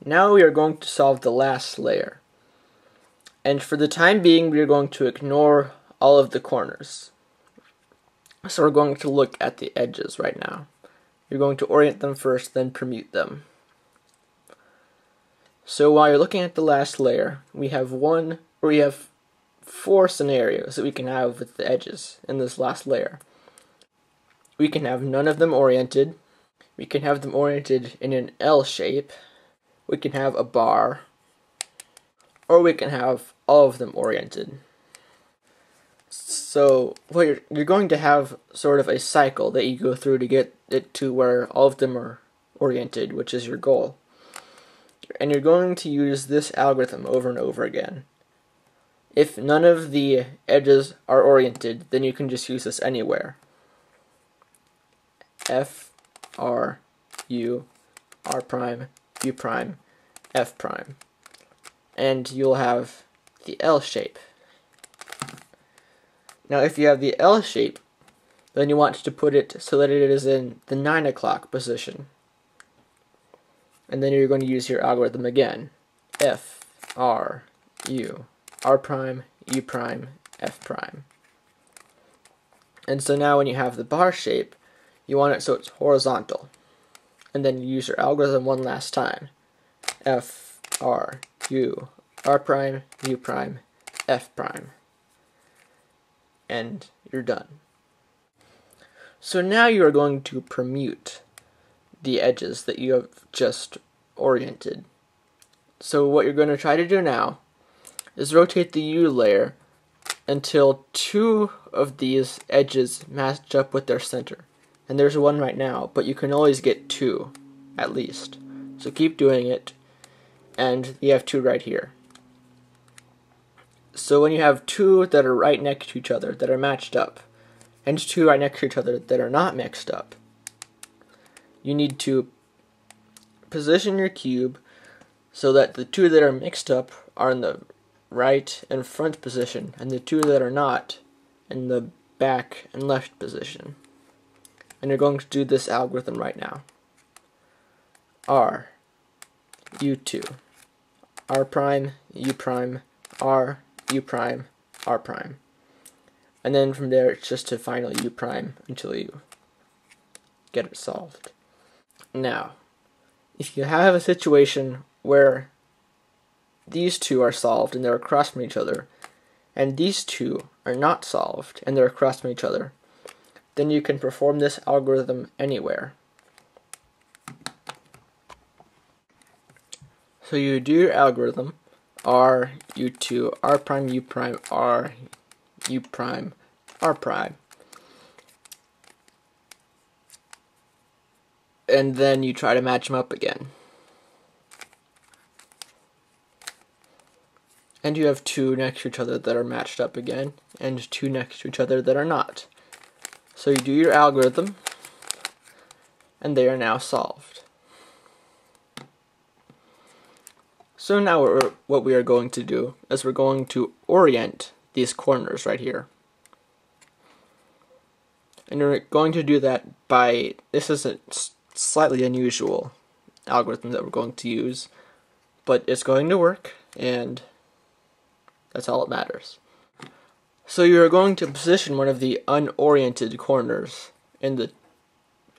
now we are going to solve the last layer. And for the time being, we are going to ignore all of the corners. So we're going to look at the edges right now. You're going to orient them first, then permute them. So while you're looking at the last layer, we have four scenarios that we can have with the edges in this last layer. We can have none of them oriented. We can have them oriented in an L shape. We can have a bar. Or we can have all of them oriented. So you're going to have sort of a cycle that you go through to get it to where all of them are oriented, which is your goal. And you're going to use this algorithm over and over again. If none of the edges are oriented, then you can just use this anywhere. F, R, U, R prime, U prime, F prime. And you'll have the L shape. Now if you have the L shape, then you want to put it so that it is in the 9 o'clock position. And then you're going to use your algorithm again. F, R, U, R prime, U prime, F prime. And so now when you have the bar shape, you want it so it's horizontal. And then you use your algorithm one last time. F, R, U, R prime, U prime, F prime. And you're done. So now you are going to permute the edges that you have just oriented. So what you're going to try to do now is rotate the U layer until two of these edges match up with their center. And there's one right now, but you can always get two, at least. So keep doing it, and you have two right here. So when you have two that are right next to each other, that are matched up, and two right next to each other that are not mixed up, you need to position your cube so that the two that are mixed up are in the right and front position, and the two that are not in the back and left position. And you're going to do this algorithm right now. R, U2, R prime, U prime, R, U prime, R prime. And then from there it's just to finally U prime until you get it solved. Now, if you have a situation where these two are solved and they're across from each other, and these two are not solved and they're across from each other, then you can perform this algorithm anywhere. So you do your algorithm, R, U2, R prime, U prime, R, U prime, R prime. And then you try to match them up again. And you have two next to each other that are matched up again, and two next to each other that are not. So you do your algorithm, and they are now solved. So now what we are going to do is we're going to orient these corners right here. And we're going to do that by, this is a slightly unusual algorithm that we're going to use, but it's going to work, and that's all that matters. So you're going to position one of the unoriented corners in the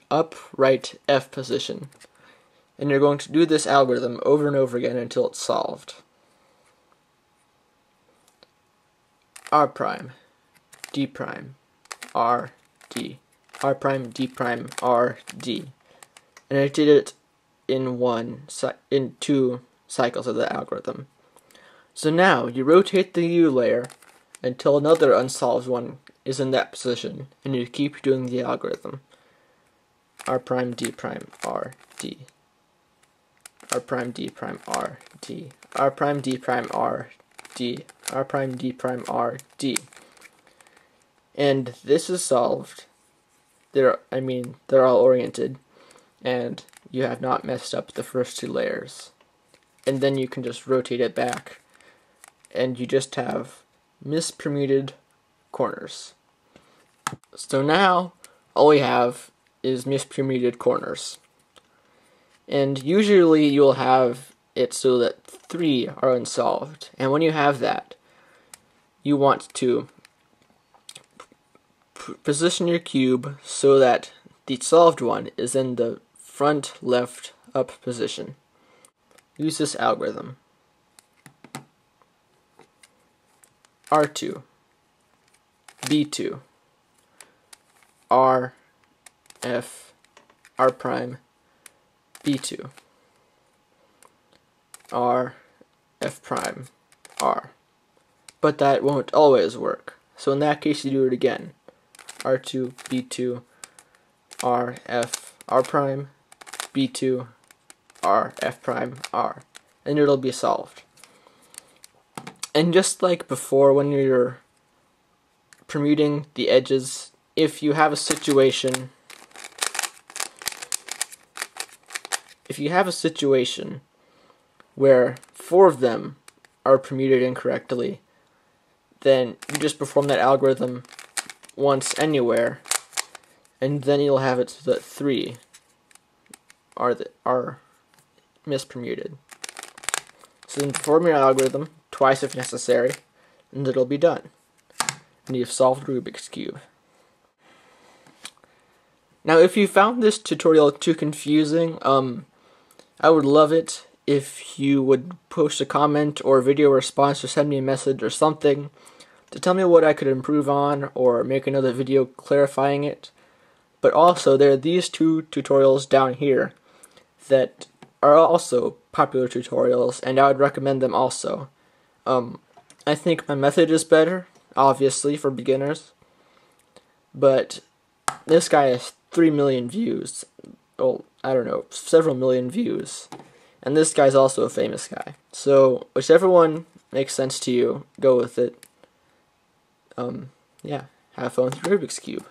upright F position. And you're going to do this algorithm over and over again until it's solved. R prime, D prime, R, D. R prime, D prime, R, D. And I did it in two cycles of the algorithm. So now you rotate the U layer until another unsolved one is in that position, and you keep doing the algorithm. R prime, D prime, R, D. R prime, D prime, R, D. R prime, D prime, R, D. R prime, D prime, R, D. And this is solved. They're all oriented, and you have not messed up the first two layers. And then you can just rotate it back, and you just have mispermuted corners. So now all we have is mispermuted corners. And usually you'll have it so that 3 are unsolved. And when you have that, you want to position your cube so that the solved one is in the front left up position. Use this algorithm. R2, B2, R, F, R prime, B2, R, F prime, R. But that won't always work. So in that case, you do it again. R2, B2, R, F, R prime, B2, R, F prime, R. And it'll be solved. And just like before when you're permuting the edges, if you have a situation where 4 of them are permuted incorrectly, then you just perform that algorithm once anywhere, and then you'll have it so that 3 are mispermuted. So then perform your algorithm twice if necessary, and it'll be done. And you've solved Rubik's Cube. Now, if you found this tutorial too confusing, I would love it if you would post a comment or video response or send me a message or something to tell me what I could improve on or make another video clarifying it. But also, there are these 2 tutorials down here that are also popular tutorials, and I would recommend them also. I think my method is better, obviously, for beginners, but this guy has 3 million views. Well, I don't know, several million views. And this guy's also a famous guy. So, whichever one makes sense to you, go with it. Yeah, have fun with Rubik's Cube.